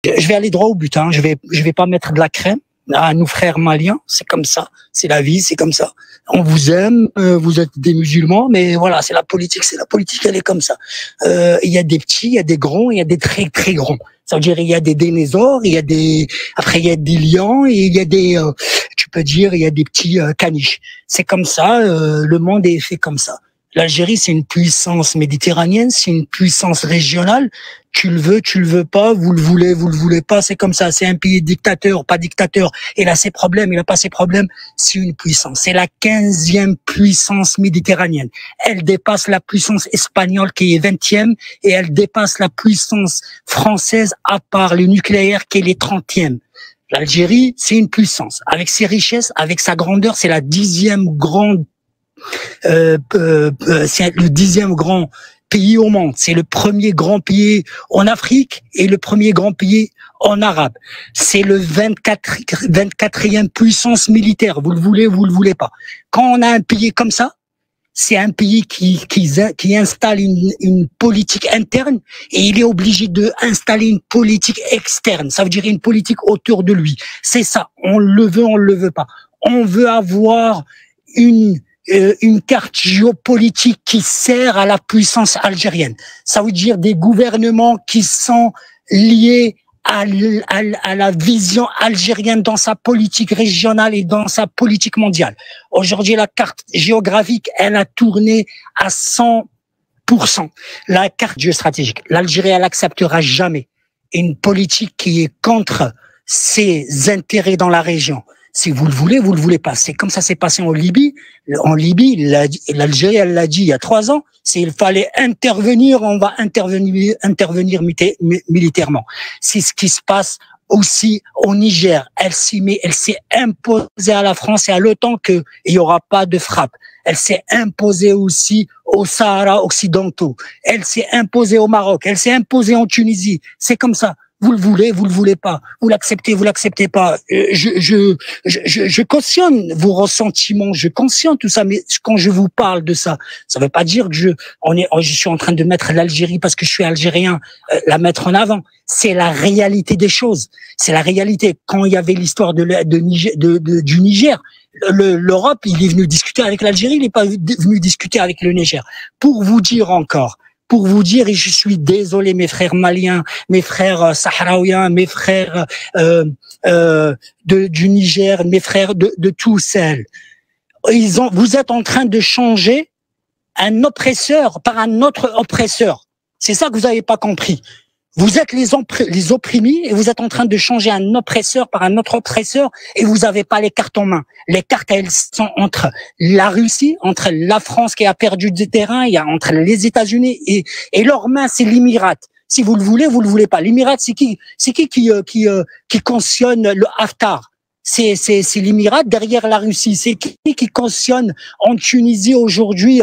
Je vais aller droit au but, hein. Je vais pas mettre de la crème à nos frères maliens. C'est comme ça. C'est la vie, c'est comme ça. On vous aime, vous êtes des musulmans, mais voilà, c'est la politique. C'est la politique, elle est comme ça. Il y a des petits, il y a des grands, il y a des très très grands. Ça veut dire il y a des dinosaures, après il y a des lions et il y a des, tu peux dire il y a des petits caniches. C'est comme ça. Le monde est fait comme ça. L'Algérie, c'est une puissance méditerranéenne, c'est une puissance régionale. Tu le veux pas, vous le voulez pas, c'est comme ça. C'est un pays dictateur, pas dictateur. Il a ses problèmes, il a pas ses problèmes. C'est une puissance. C'est la 15e puissance méditerranéenne. Elle dépasse la puissance espagnole qui est 20e et elle dépasse la puissance française à part le nucléaire qui est les 30e. L'Algérie, c'est une puissance. Avec ses richesses, avec sa grandeur, c'est la 10e grande c'est le 10e grand pays au monde. C'est le premier grand pays en Afrique et le premier grand pays en arabe. C'est le 24e puissance militaire. Vous le voulez pas. Quand on a un pays comme ça, c'est un pays qui installe une politique interne et il est obligé de installer une politique externe. Ça veut dire une politique autour de lui. C'est ça. On le veut pas. On veut avoir une carte géopolitique qui sert à la puissance algérienne. Ça veut dire des gouvernements qui sont liés à la vision algérienne dans sa politique régionale et dans sa politique mondiale. Aujourd'hui, la carte géographique, elle a tourné à 100%. La carte géostratégique. L'Algérie, elle acceptera jamais une politique qui est contre ses intérêts dans la région. Si vous le voulez pas. C'est comme ça s'est passé en Libye. En Libye, l'Algérie, elle l'a dit il y a 3 ans, s'il fallait intervenir, on va intervenir militairement. C'est ce qui se passe aussi au Niger. Elle s'est imposée à la France et à l'OTAN qu'il y aura pas de frappe. Elle s'est imposée aussi au Sahara occidentaux. Elle s'est imposée au Maroc. Elle s'est imposée en Tunisie. C'est comme ça. Vous le voulez pas. Vous l'acceptez pas. Je cautionne vos ressentiments, je cautionne tout ça, mais quand je vous parle de ça, ça veut pas dire que je suis en train de mettre l'Algérie parce que je suis algérien, la mettre en avant. C'est la réalité des choses. C'est la réalité. Quand il y avait l'histoire du Niger, l'Europe, il est venu discuter avec l'Algérie, il n'est pas venu discuter avec le Niger. Pour vous dire, et je suis désolé, mes frères maliens, mes frères sahraouiens, mes frères du Niger, mes frères de tous celles. Vous êtes en train de changer un oppresseur par un autre oppresseur. C'est ça que vous n'avez pas compris. Vous êtes les opprimés et vous êtes en train de changer un oppresseur par un autre oppresseur et vous n'avez pas les cartes en main. Les cartes, elles sont entre la Russie, entre la France qui a perdu du terrain, il y a entre les États-Unis et leur main, c'est l'Émirat. Si vous le voulez pas. L'Émirat, c'est qui cautionne le Haftar? C'est l'Émirat derrière la Russie. C'est qui cautionne en Tunisie aujourd'hui?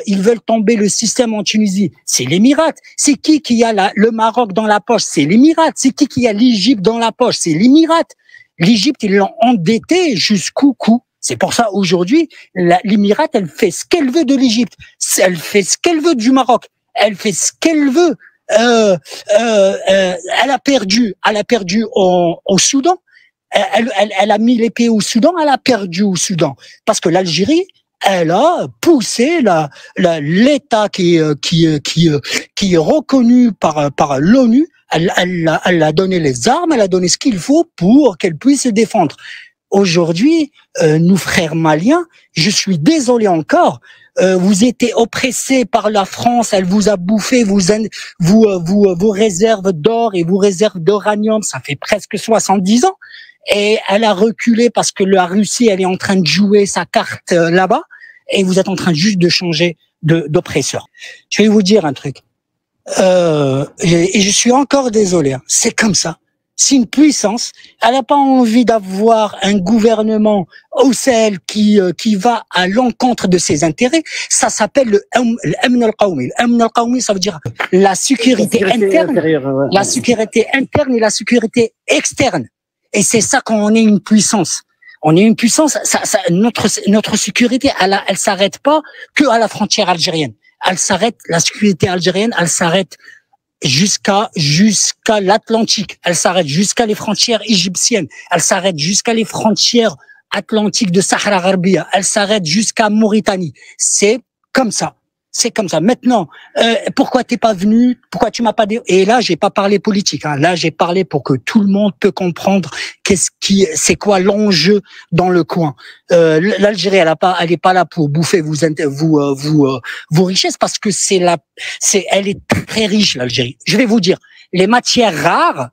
Ils veulent tomber le système en Tunisie. C'est l'Émirat. C'est qui a le Maroc dans la poche? C'est l'Émirat. C'est qui a l'Égypte dans la poche? C'est l'Émirat. L'Égypte, ils l'ont endetté jusqu'au cou. C'est pour ça aujourd'hui, l'Émirat, elle fait ce qu'elle veut de l'Égypte. Elle fait ce qu'elle veut du Maroc. Elle fait ce qu'elle veut. Elle a perdu au Soudan. Elle a mis les pieds au Soudan, elle a perdu au Soudan. Parce que l'Algérie, elle a poussé l'État qui est reconnu par l'ONU, elle a donné les armes, elle a donné ce qu'il faut pour qu'elle puisse se défendre. Aujourd'hui, nous frères maliens, je suis désolé encore, vous étiez oppressés par la France, elle vous a bouffé vos réserves d'or et vos réserves d'uranium, ça fait presque 70 ans. Et elle a reculé parce que la Russie, elle est en train de jouer sa carte là-bas, et vous êtes en train juste de changer d'oppresseur. Je vais vous dire un truc, et je suis encore désolé, hein, c'est comme ça. C'est une puissance. Elle n'a pas envie d'avoir un gouvernement au Sahel qui va à l'encontre de ses intérêts. Ça s'appelle le Amn al-Qawmi. L'Amn al-Qawmi, ça veut dire la sécurité interne, la sécurité interne et la sécurité externe. Et c'est ça quand on est une puissance. On est une puissance. Notre sécurité, elle s'arrête pas que à la frontière algérienne. La sécurité algérienne, elle s'arrête jusqu'à l'Atlantique. Elle s'arrête jusqu'à les frontières égyptiennes. Elle s'arrête jusqu'à les frontières atlantiques de Sahara Gharbia. Elle s'arrête jusqu'à Mauritanie. C'est comme ça. C'est comme ça. Maintenant, pourquoi t'es pas venu? Pourquoi tu m'as pas dit? Et là, j'ai pas parlé politique. Hein. Là, j'ai parlé pour que tout le monde peut comprendre c'est quoi l'enjeu dans le coin. L'Algérie, elle est pas là pour bouffer vos richesses parce que elle est très riche, l'Algérie. Je vais vous dire, les matières rares,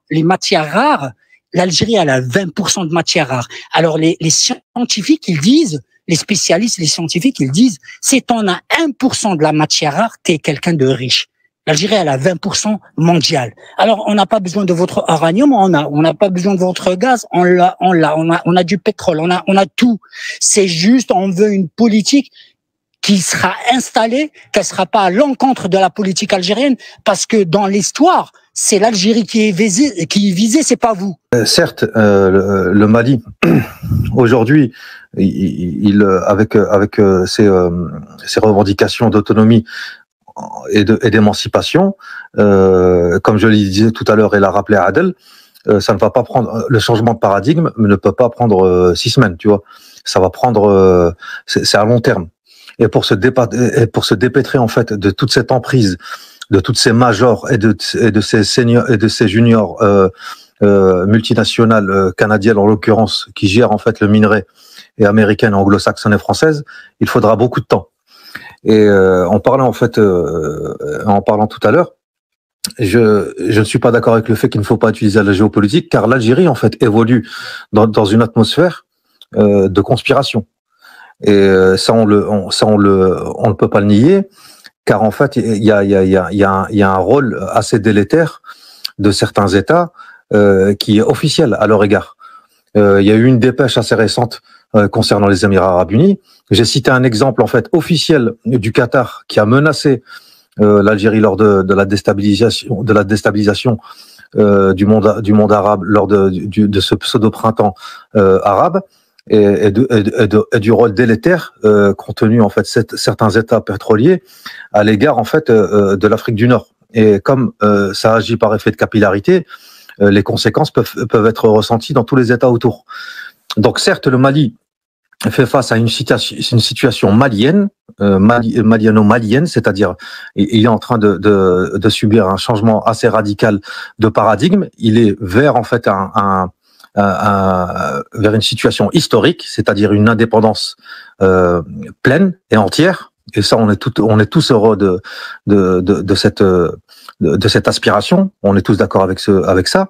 l'Algérie, elle a 20% de matières rares. Alors, les scientifiques, ils disent, les spécialistes, les scientifiques, ils disent, si t'en as 1% de la matière rare, t'es quelqu'un de riche. L'Algérie, elle a 20% mondial. Alors, on n'a pas besoin de votre uranium, on n'a pas besoin de votre gaz, on a du pétrole, on a tout. C'est juste, on veut une politique qui sera installée, qu'elle sera pas à l'encontre de la politique algérienne, parce que dans l'histoire, c'est l'Algérie qui est visée, c'est pas vous. Certes, le Mali, aujourd'hui, avec ses revendications d'autonomie et d'émancipation, comme je le disais tout à l'heure et l'a rappelé Adel, ça ne va pas prendre, le changement de paradigme ne peut pas prendre 6 semaines, tu vois. Ça va prendre, c'est à long terme. Et pour se dépêtrer en fait de toute cette emprise, de toutes ces majors et de ces seniors et de ces juniors multinationales canadiennes en l'occurrence qui gèrent en fait le minerai et américaines, anglo-saxonnes et françaises, il faudra beaucoup de temps. Et en parlant tout à l'heure, je ne suis pas d'accord avec le fait qu'il ne faut pas utiliser la géopolitique, car l'Algérie en fait évolue dans une atmosphère de conspiration. Et ça on ne peut pas le nier, car en fait il y a un rôle assez délétère de certains États qui est officiel à leur égard. Il y a eu une dépêche assez récente concernant les Émirats Arabes Unis. J'ai cité un exemple en fait officiel du Qatar qui a menacé l'Algérie lors de la déstabilisation du monde arabe lors de ce pseudo printemps arabe. Et du rôle délétère qu'ont tenu en fait certains États pétroliers à l'égard en fait de l'Afrique du Nord. Et comme ça agit par effet de capillarité, les conséquences peuvent être ressenties dans tous les États autour. Donc certes, le Mali fait face à une situation malienne, maliano-malienne, c'est-à-dire il est en train de subir un changement assez radical de paradigme. Il est vers en fait vers une situation historique, c'est-à-dire une indépendance pleine et entière. Et ça, on est tous heureux de cette aspiration. On est tous d'accord avec ça.